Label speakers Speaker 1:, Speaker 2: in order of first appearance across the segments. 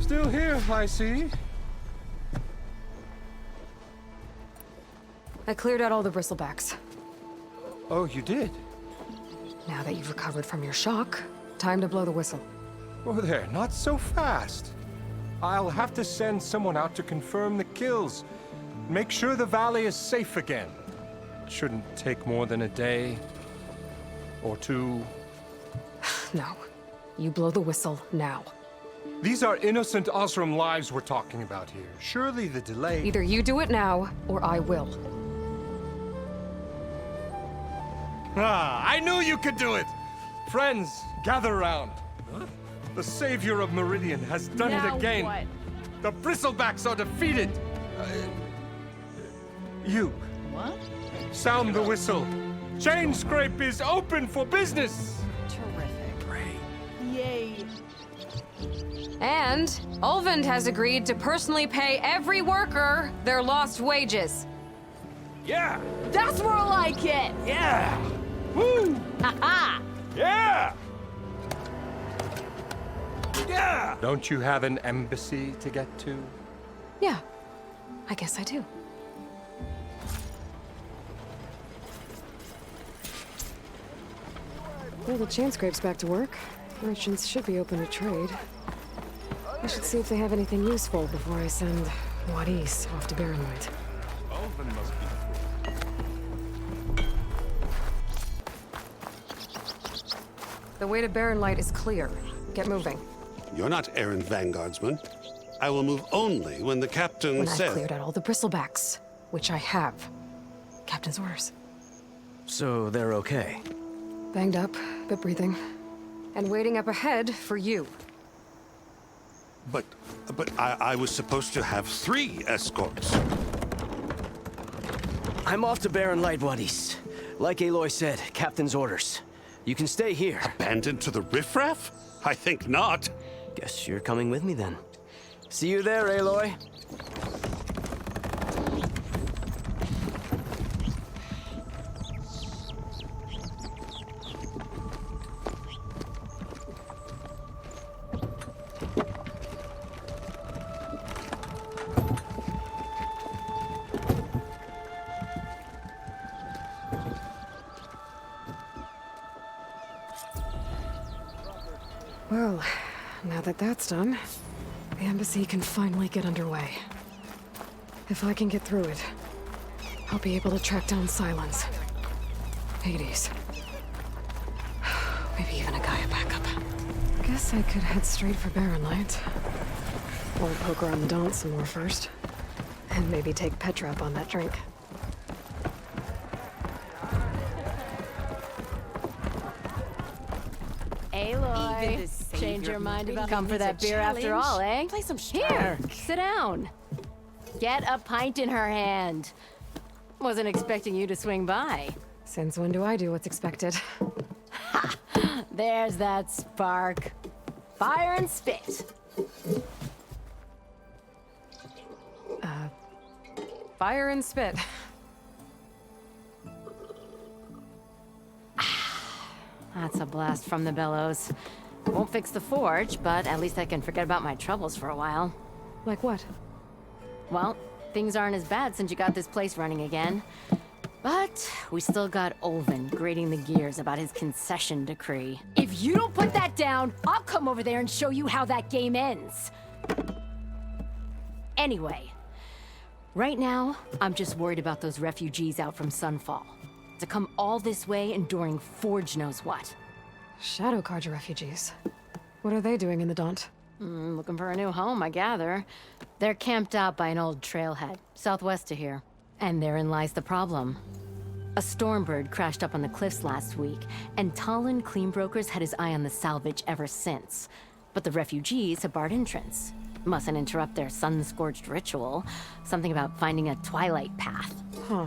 Speaker 1: Still here, I see.
Speaker 2: I cleared out all the bristlebacks.
Speaker 1: Oh, you did?
Speaker 2: Now that you've recovered from your shock, time to blow the whistle.
Speaker 1: Oh there, not so fast. I'll have to send someone out to confirm the kills. Make sure the valley is safe again. It shouldn't take more than a day. Or two.
Speaker 2: No. You blow the whistle now.
Speaker 1: These are innocent Osram lives we're talking about here. Surely the delay...
Speaker 2: Either you do it now, or I will.
Speaker 1: Ah, I knew you could do it! Friends, gather around. The savior of Meridian has done it again.
Speaker 3: What?
Speaker 1: The bristlebacks are defeated. You.
Speaker 3: What?
Speaker 1: Sound the whistle. Chain Scrape is open for business.
Speaker 3: Terrific.
Speaker 1: Great.
Speaker 3: Yay.
Speaker 2: And Ulvund has agreed to personally pay every worker their lost wages.
Speaker 1: Yeah.
Speaker 3: That's more like it.
Speaker 1: Yeah. Woo.
Speaker 3: Ha-ha.
Speaker 1: Yeah. Yeah. Don't you have an embassy to get to?
Speaker 2: Yeah, I guess I do. Well, the chain scrape's back to work. Merchants should be open to trade. I should see if they have anything useful before I send Wadis off to Barren Light.
Speaker 1: Ulvund must be
Speaker 2: The way to Barren Light is clear. Get moving.
Speaker 4: You're not errand vanguardsman. I will move only when the captain
Speaker 2: When I've
Speaker 4: says...
Speaker 2: cleared out all the bristlebacks, which I have. Captain's orders.
Speaker 5: So they're okay?
Speaker 2: Banged up, but breathing. And waiting up ahead for you.
Speaker 4: But I was supposed to have 3 escorts.
Speaker 5: I'm off to Barren Light, Wadis. Like Aloy said, Captain's orders. You can stay here.
Speaker 4: Abandoned to the riffraff? I think not.
Speaker 5: Guess you're coming with me then. See you there, Aloy.
Speaker 2: Well, now that that's done, the embassy can finally get underway. If I can get through it, I'll be able to track down Silence. Hades. Maybe even a Gaia backup. Guess I could head straight for Barren Light. Or poke around the Daunt some more first. And maybe take Petra up on that drink.
Speaker 3: Aloy, change your mind about come for that beer after all, eh?
Speaker 6: Play some
Speaker 3: Here, sit down. Get a pint in her hand. Wasn't expecting you to swing by.
Speaker 2: Since when do I do what's expected?
Speaker 3: There's that spark. Fire and spit.
Speaker 2: Fire and spit.
Speaker 3: That's a blast from the bellows. Won't fix the forge, but at least I can forget about my troubles for a while.
Speaker 2: Like what?
Speaker 3: Well, things aren't as bad since you got this place running again. But we still got Ulvund grating the gears about his concession decree. If you don't put that down, I'll come over there and show you how that game ends. Anyway, right now, I'm just worried about those refugees out from Sunfall. To come all this way enduring Forge knows what.
Speaker 2: Shadow Carja refugees. What are they doing in the Daunt?
Speaker 3: Looking for a new home, I gather. They're camped out by an old trailhead, southwest of here. And therein lies the problem. A Stormbird crashed up on the cliffs last week, and Talon Cleanbrokers had his eye on the salvage ever since. But the refugees have barred entrance. Mustn't interrupt their sun-scorched ritual. Something about finding a twilight path.
Speaker 2: Huh.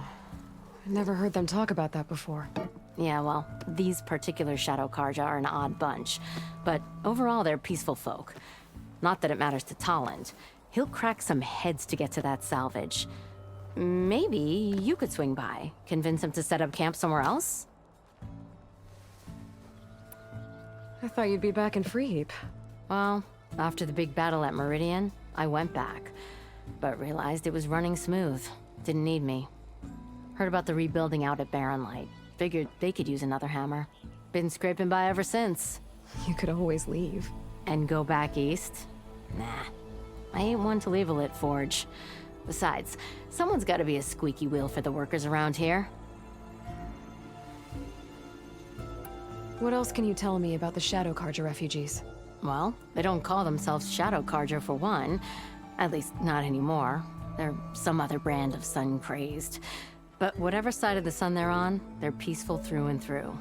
Speaker 2: I never heard them talk about that before.
Speaker 3: Yeah, well, these particular Shadow Carja are an odd bunch. But overall, they're peaceful folk. Not that it matters to Talon. He'll crack some heads to get to that salvage. Maybe you could swing by, convince him to set up camp somewhere else?
Speaker 2: I thought you'd be back in Freeheap.
Speaker 3: Well, After the big battle at Meridian, I went back, but realized it was running smooth. Didn't need me. Heard about the rebuilding out at Barren Light. Figured they could use another hammer. Been scraping by ever since.
Speaker 2: You could always leave.
Speaker 3: And go back east? Nah. I ain't one to leave a lit forge. Besides, someone's gotta be a squeaky wheel for the workers around here.
Speaker 2: What else can you tell me about the Shadow Carja refugees?
Speaker 3: Well, they don't call themselves Shadow Carja for one. At least, not anymore. They're some other brand of sun-crazed. But whatever side of the sun they're on, they're peaceful through and through.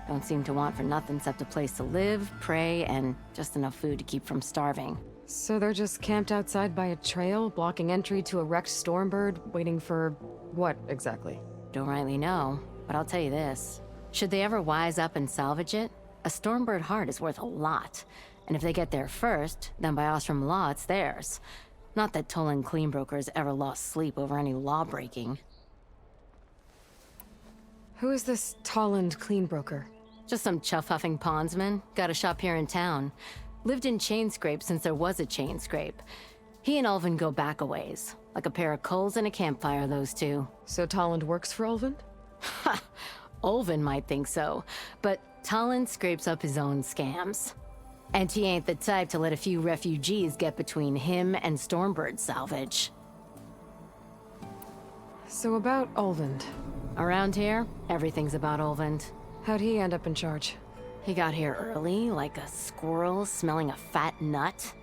Speaker 3: Don't seem to want for nothing except a place to live, pray, and just enough food to keep from starving.
Speaker 2: So they're just camped outside by a trail, blocking entry to a wrecked Stormbird, waiting for what exactly?
Speaker 3: Don't rightly know, but I'll tell you this. Should they ever wise up and salvage it, a Stormbird heart is worth a lot. And if they get there first, then by Ostrom law, it's theirs. Not that Tolan Cleanbrokers ever lost sleep over any law breaking.
Speaker 2: Who is this Tolland Cleanbroker?
Speaker 3: Just some chuff-huffing pondsman. Got a shop here in town. Lived in Chainscrape since there was a Chainscrape. He and Ulvin go back a ways. Like a pair of coals and a campfire, those two.
Speaker 2: So Tolland works for Ulvin?
Speaker 3: Ha! Ulvin might think so, but Tolland scrapes up his own scams. And he ain't the type to let a few refugees get between him and Stormbird salvage.
Speaker 2: So about Ulvin.
Speaker 3: Around here, everything's about Ulvin.
Speaker 2: How'd he end up in charge?
Speaker 3: He got here early, like a squirrel smelling a fat nut.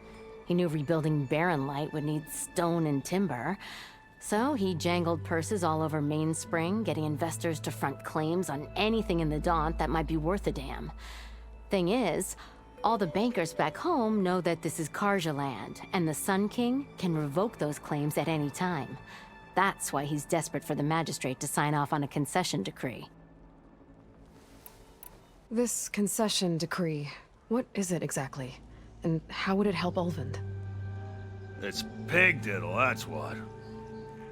Speaker 3: He knew rebuilding Barren Light would need stone and timber. So he jangled purses all over Mainspring, getting investors to front claims on anything in the Daunt that might be worth a damn. Thing is, all the bankers back home know that this is Carja land, and the Sun King can revoke those claims at any time. That's why he's desperate for the magistrate to sign off on a concession decree.
Speaker 2: This concession decree, what is it exactly? And how would it help Ulvin?
Speaker 6: It's pig diddle, that's what.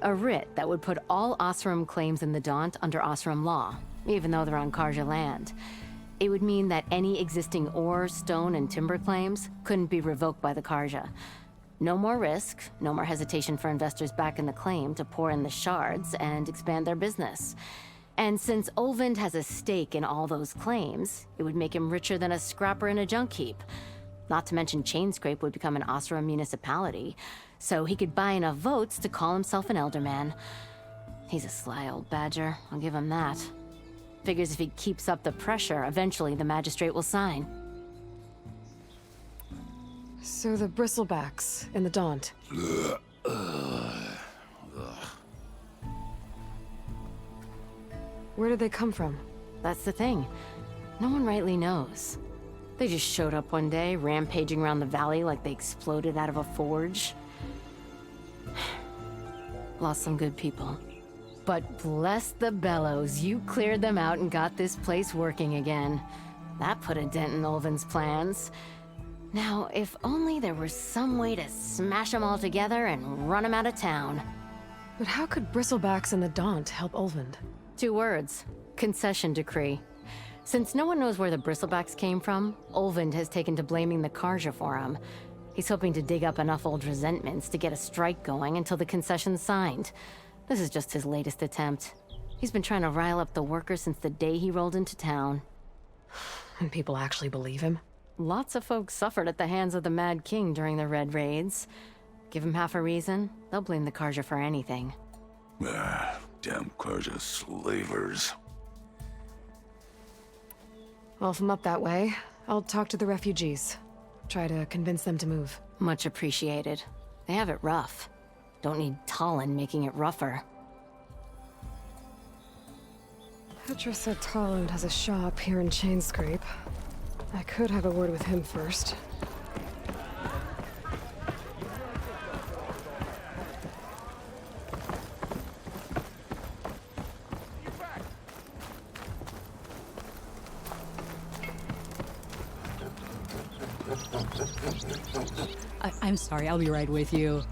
Speaker 3: A writ that would put all Osram claims in the Daunt under Osram law, even though they're on Carja land. It would mean that any existing ore, stone, and timber claims couldn't be revoked by the Carja. No more risk, no more hesitation for investors back in the claim to pour in the shards and expand their business. And since Ulvin has a stake in all those claims, it would make him richer than a scrapper in a junk heap. Not to mention Chainscrape would become an Osram municipality, so he could buy enough votes to call himself an elderman. He's a sly old badger, I'll give him that. Figures if he keeps up the pressure, eventually the magistrate will sign.
Speaker 2: So the bristlebacks in the Daunt. Where did they come from?
Speaker 3: That's the thing. No one rightly knows. They just showed up one day, rampaging around the valley like they exploded out of a forge. Lost some good people. But bless the bellows, you cleared them out and got this place working again. That put a dent in Ulvin's plans. Now, if only there were some way to smash them all together and run them out of town.
Speaker 2: But how could bristlebacks in the Daunt help Ulvin?
Speaker 3: 2 words. Concession decree. Since no one knows where the bristlebacks came from, Ulvin has taken to blaming the Carja for him. He's hoping to dig up enough old resentments to get a strike going until the concession's signed. This is just his latest attempt. He's been trying to rile up the workers since the day he rolled into town.
Speaker 2: And people actually believe him?
Speaker 3: Lots of folks suffered at the hands of the Mad King during the Red Raids. Give him half a reason, they'll blame the Carja for anything.
Speaker 6: Damn Carja slavers.
Speaker 2: Well, if I'm up that way, I'll talk to the refugees. Try to convince them to move.
Speaker 3: Much appreciated. They have it rough. Don't need Tolland making it rougher.
Speaker 2: Petra said Tolland has a shop here in Chainscrape. I could have a word with him first.
Speaker 7: I'm sorry, I'll be right with you.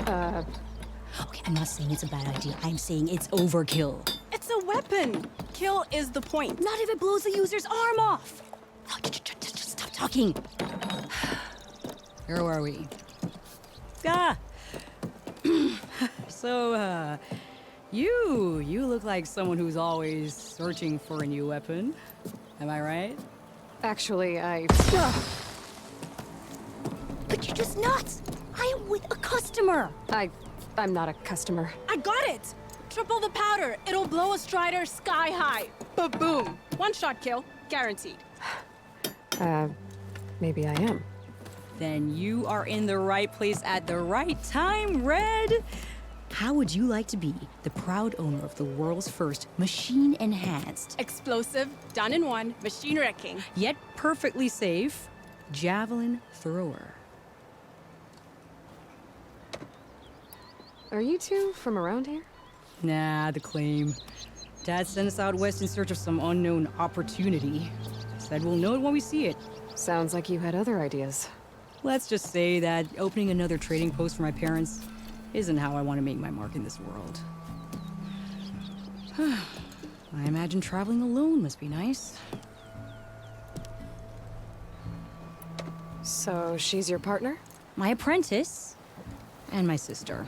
Speaker 7: Okay, I'm not saying it's a bad idea. I'm saying it's overkill.
Speaker 8: It's a weapon! Kill is the point.
Speaker 7: Not if it blows the user's arm off! Oh, just stop talking. Where are we? Ah! So, you look like someone who's always searching for a new weapon. Am I right?
Speaker 2: Actually,
Speaker 7: But you're just nuts! I am with a customer!
Speaker 2: I'm not a customer.
Speaker 8: I got it! Triple the powder. It'll blow a Strider sky high. Ba-boom. One shot kill. Guaranteed.
Speaker 2: Maybe I am.
Speaker 7: Then you are in the right place at the right time, Red! How would you like to be the proud owner of the world's first machine-enhanced,
Speaker 8: Explosive, done in one, machine wrecking.
Speaker 7: yet perfectly safe, javelin thrower?
Speaker 2: Are you two from around here?
Speaker 7: Nah, the claim. Dad sent us out west in search of some unknown opportunity. Said we'll know it when we see it.
Speaker 2: Sounds like you had other ideas.
Speaker 7: Let's just say that opening another trading post for my parents isn't how I want to make my mark in this world. I imagine traveling alone must be nice.
Speaker 2: So she's your partner?
Speaker 7: My apprentice and my sister.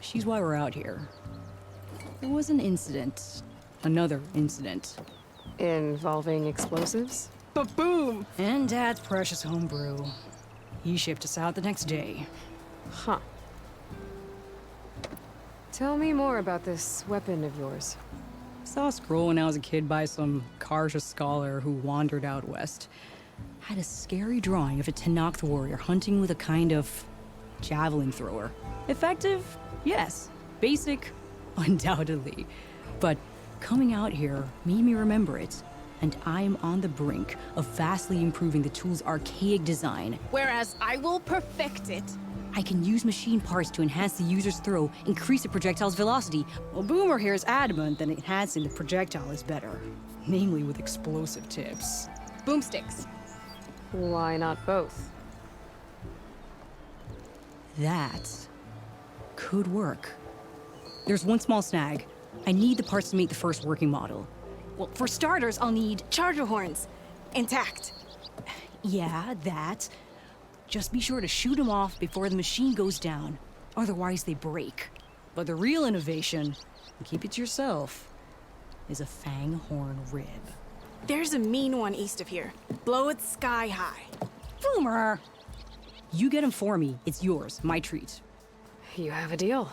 Speaker 7: She's why we're out here. There was an incident. Another incident.
Speaker 2: Involving explosives?
Speaker 8: Ba-boom.
Speaker 7: And Dad's precious homebrew. He shipped us out the next day.
Speaker 2: Huh. Tell me more about this weapon of yours.
Speaker 7: Saw a scroll when I was a kid by some Karja scholar who wandered out west. Had a scary drawing of a Tenakth warrior hunting with a kind of javelin thrower. Effective? Yes. Basic? Undoubtedly. But coming out here made me remember it. And I'm on the brink of vastly improving the tool's archaic design.
Speaker 8: Whereas I will perfect it.
Speaker 7: I can use machine parts to enhance the user's throw, increase the projectile's velocity. Well, Boomer here is adamant that enhancing the projectile is better. Namely with explosive tips.
Speaker 8: Boomsticks.
Speaker 2: Why not both?
Speaker 7: That could work. There's one small snag. I need the parts to make the first working model.
Speaker 8: Well, for starters, I'll need charger horns. Intact.
Speaker 7: Yeah, that. Just be sure to shoot them off before the machine goes down. Otherwise, they break. But the real innovation, and keep it to yourself, is a fang horn rib.
Speaker 8: There's a mean one east of here. Blow it sky high.
Speaker 7: Boomer! You get him for me. It's yours. My treat.
Speaker 2: You have a deal.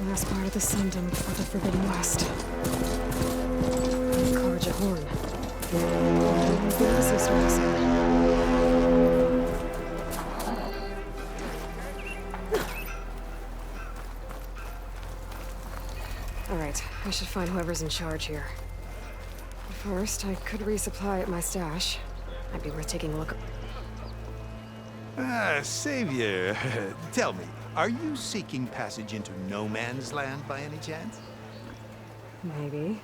Speaker 2: Last part of the Sundom for the Forbidden West. Karja Horn. What's the easiest way to say that? Alright, I should find whoever's in charge here. First, I could resupply at my stash. Might be worth taking a look.
Speaker 9: Savior, tell me, are you seeking passage into no man's land by any chance?
Speaker 2: Maybe.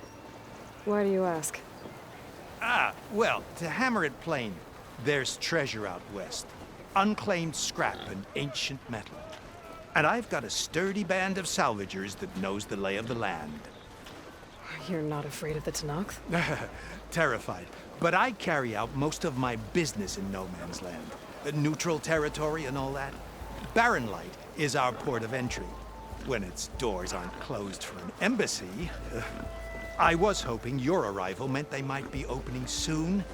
Speaker 2: Why do you ask?
Speaker 9: Well, to hammer it plain, there's treasure out west. Unclaimed scrap and ancient metal. And I've got a sturdy band of salvagers that knows the lay of the land.
Speaker 2: You're not afraid of the Tenakth?
Speaker 9: Terrified. But I carry out most of my business in no man's land. Neutral territory and all that. Barren Light is our port of entry. When its doors aren't closed for an embassy. I was hoping your arrival meant they might be opening soon.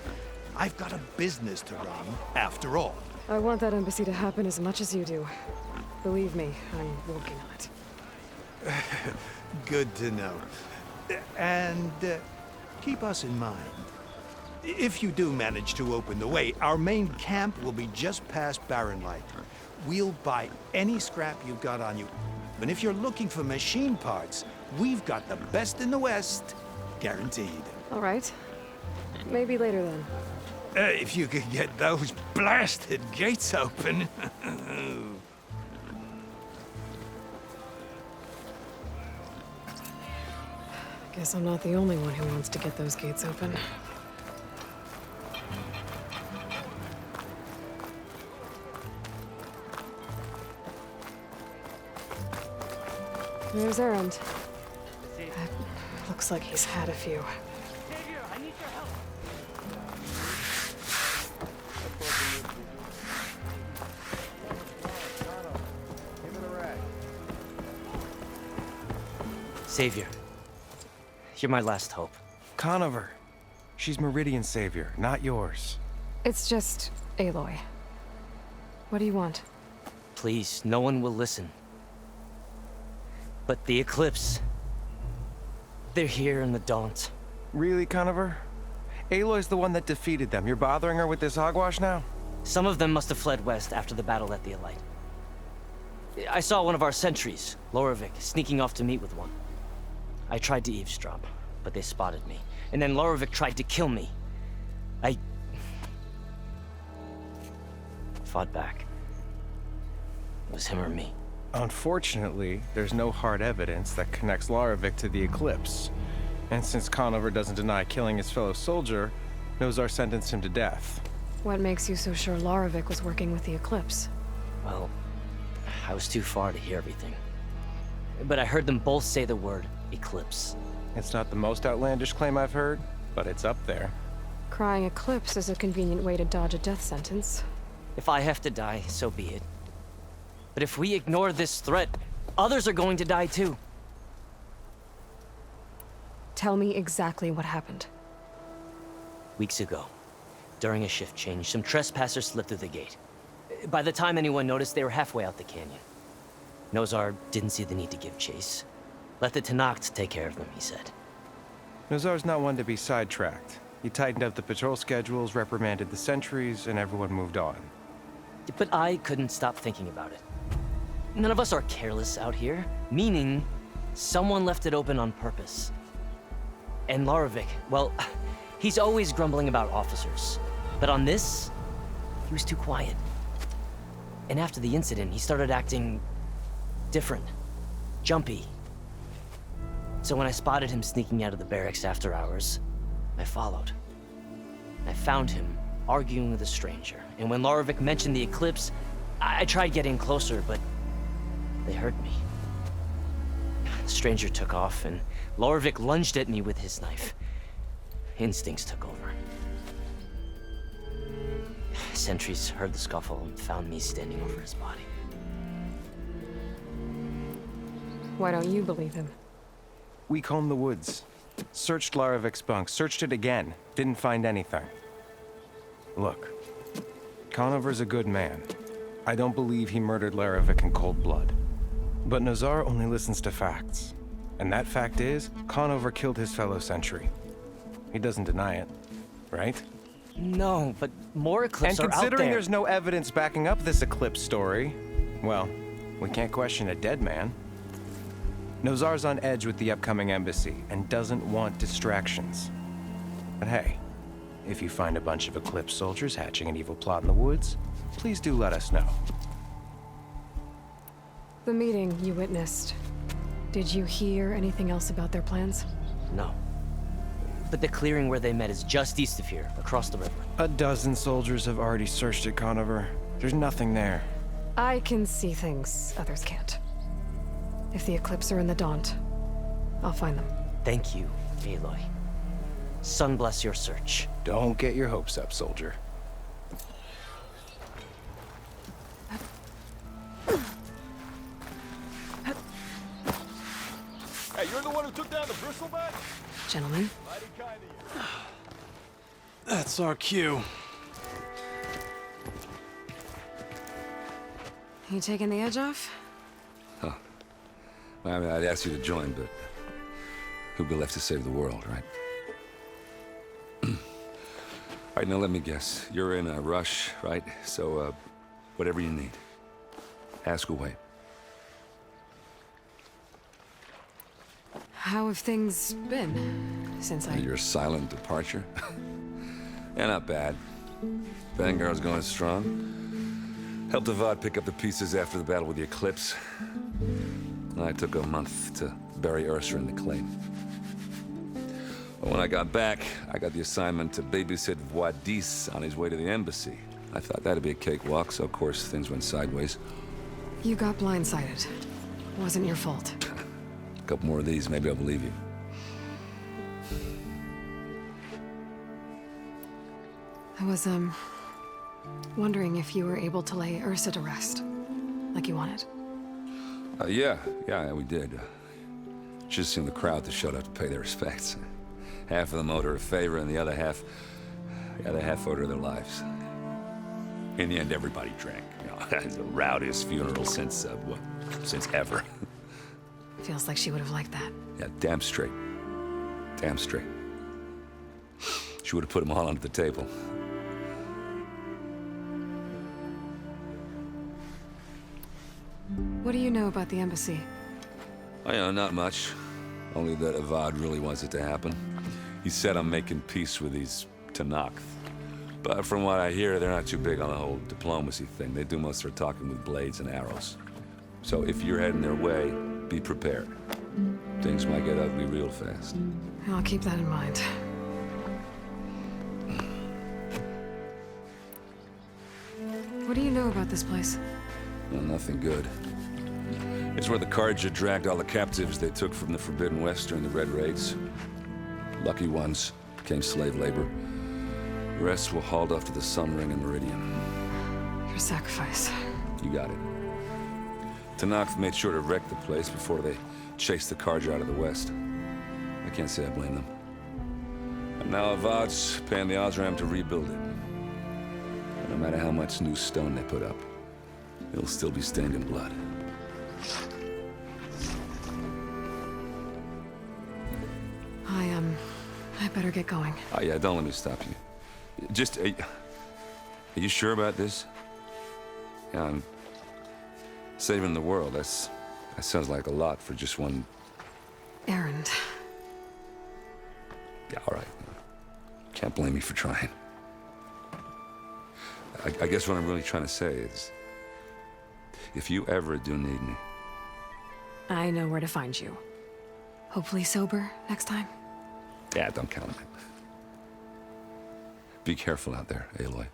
Speaker 9: I've got a business to run, after all.
Speaker 2: I want that embassy to happen as much as you do. Believe me, I'm working on it.
Speaker 9: Good to know. And keep us in mind. If you do manage to open the way, our main camp will be just past Barren Light. We'll buy any scrap you've got on you. And if you're looking for machine parts, we've got the best in the West, guaranteed.
Speaker 2: All right. Maybe later then.
Speaker 9: If you could get those blasted gates open.
Speaker 2: Guess I'm not the only one who wants to get those gates open. There's Errand. Looks like he's had a few.
Speaker 5: Savior, you're my last hope.
Speaker 10: Conover. She's Meridian's savior, not yours.
Speaker 2: It's just Aloy. What do you want?
Speaker 5: Please, no one will listen. But the Eclipse... they're here in the Daunt.
Speaker 10: Really, Conover? Aloy's the one that defeated them. You're bothering her with this hogwash now?
Speaker 5: Some of them must have fled west after the battle at the Elite. I saw one of our sentries, Loravik, sneaking off to meet with one. I tried to eavesdrop, but they spotted me. And then Loravik tried to kill me. I... fought back. It was him or me.
Speaker 10: Unfortunately, there's no hard evidence that connects Loravik to the Eclipse. And since Conover doesn't deny killing his fellow soldier, Nozar sentenced him to death.
Speaker 2: What makes you so sure Loravik was working with the Eclipse?
Speaker 5: Well, I was too far to hear everything. But I heard them both say the word Eclipse.
Speaker 10: It's not the most outlandish claim I've heard, but it's up there.
Speaker 2: Crying Eclipse is a convenient way to dodge a death sentence.
Speaker 5: If I have to die, so be it. But if we ignore this threat, others are going to die too.
Speaker 2: Tell me exactly what happened.
Speaker 5: Weeks ago, during a shift change, some trespassers slipped through the gate. By the time anyone noticed, they were halfway out the canyon. Nozar didn't see the need to give chase. Let the Tenakth take care of them, he said.
Speaker 10: Nozar's not one to be sidetracked. He tightened up the patrol schedules, reprimanded the sentries, and everyone moved on.
Speaker 5: But I couldn't stop thinking about it. None of us are careless out here, meaning someone left it open on purpose. And Loravik, well, he's always grumbling about officers. But on this, he was too quiet. And after the incident, he started acting different, jumpy. So when I spotted him sneaking out of the barracks after hours, I followed. I found him arguing with a stranger. And when Loravik mentioned the Eclipse, I tried getting closer, but they heard me. The stranger took off, and Loravik lunged at me with his knife. Instincts took over. Sentries heard the scuffle and found me standing over his body.
Speaker 2: Why don't you believe him?
Speaker 10: We combed the woods. Searched Laravik's bunk, searched it again. Didn't find anything. Look, Conover's a good man. I don't believe he murdered Laravik in cold blood. But Nozar only listens to facts. And that fact is, Conover killed his fellow sentry. He doesn't deny it, right?
Speaker 5: No, but more Eclipse are out there.
Speaker 10: And considering there's no evidence backing up this Eclipse story, well, we can't question a dead man. Nozar's on edge with the upcoming embassy and doesn't want distractions. But hey, if you find a bunch of Eclipse soldiers hatching an evil plot in the woods, please do let us know.
Speaker 2: The meeting you witnessed. Did you hear anything else about their plans?
Speaker 5: No. But the clearing where they met is just east of here, across the river.
Speaker 10: A dozen soldiers have already searched it, Conover. There's nothing there.
Speaker 2: I can see things others can't. If the Eclipse are in the Daunt, I'll find them.
Speaker 5: Thank you, Aloy. Sun bless your search.
Speaker 10: Don't get your hopes up, soldier.
Speaker 6: Hey, you're the one who took down the bristleback?
Speaker 2: Gentlemen.
Speaker 6: Mighty kind of you.
Speaker 9: That's our cue.
Speaker 2: You taking the edge off?
Speaker 11: I mean, I'd ask you to join, but who'd be left to save the world, right? All right, now let me guess. You're in a rush, right? So, whatever you need, ask away.
Speaker 2: How have things been since
Speaker 11: Your silent departure? Yeah, not bad. Vanguard's going strong. Helped Avad pick up the pieces after the battle with the Eclipse. I took a month to bury Ursa in the claim. But when I got back, I got the assignment to babysit Wadis on his way to the embassy. I thought that'd be a cakewalk, so of course things went sideways.
Speaker 2: You got blindsided. Wasn't your fault.
Speaker 11: A couple more of these, maybe I'll believe you.
Speaker 2: I was, wondering if you were able to lay Ursa to rest, like you wanted.
Speaker 11: Yeah, we did. Just seemed the crowd to showed up to pay their respects. Half of them owed her a favor, and the other half owed her their lives. In the end, everybody drank. You know, it's the rowdiest funeral since ever.
Speaker 2: Feels like she would have liked that.
Speaker 11: Yeah, damn straight. Damn straight. She would have put them all under the table.
Speaker 2: What do you know about the embassy?
Speaker 11: Oh, yeah, not much. Only that Avad really wants it to happen. He said I'm making peace with these Tenakth. But from what I hear, they're not too big on the whole diplomacy thing. They do most of their talking with blades and arrows. So if you're heading their way, be prepared. Things might get ugly real fast.
Speaker 2: I'll keep that in mind. What do you know about this place?
Speaker 11: Well, nothing good. It's where the Carja dragged all the captives they took from the Forbidden West during the Red Raids. Lucky ones became slave labor. The rest were hauled off to the Sun Ring and Meridian.
Speaker 2: Your sacrifice.
Speaker 11: You got it. Tenakth made sure to wreck the place before they chased the Carja out of the West. I can't say I blame them. And now Avad's paying the Osram to rebuild it. And no matter how much new stone they put up, it'll still be stained in blood.
Speaker 2: I better get going.
Speaker 11: Oh, yeah, don't let me stop you. Just, are you sure about this? Yeah, I'm saving the world. That sounds like a lot for just one...
Speaker 2: Errand.
Speaker 11: Yeah, all right. Can't blame me for trying. I guess what I'm really trying to say is, if you ever do need me...
Speaker 2: I know where to find you. Hopefully sober next time.
Speaker 11: Yeah, don't count on it. Be careful out there, Aloy.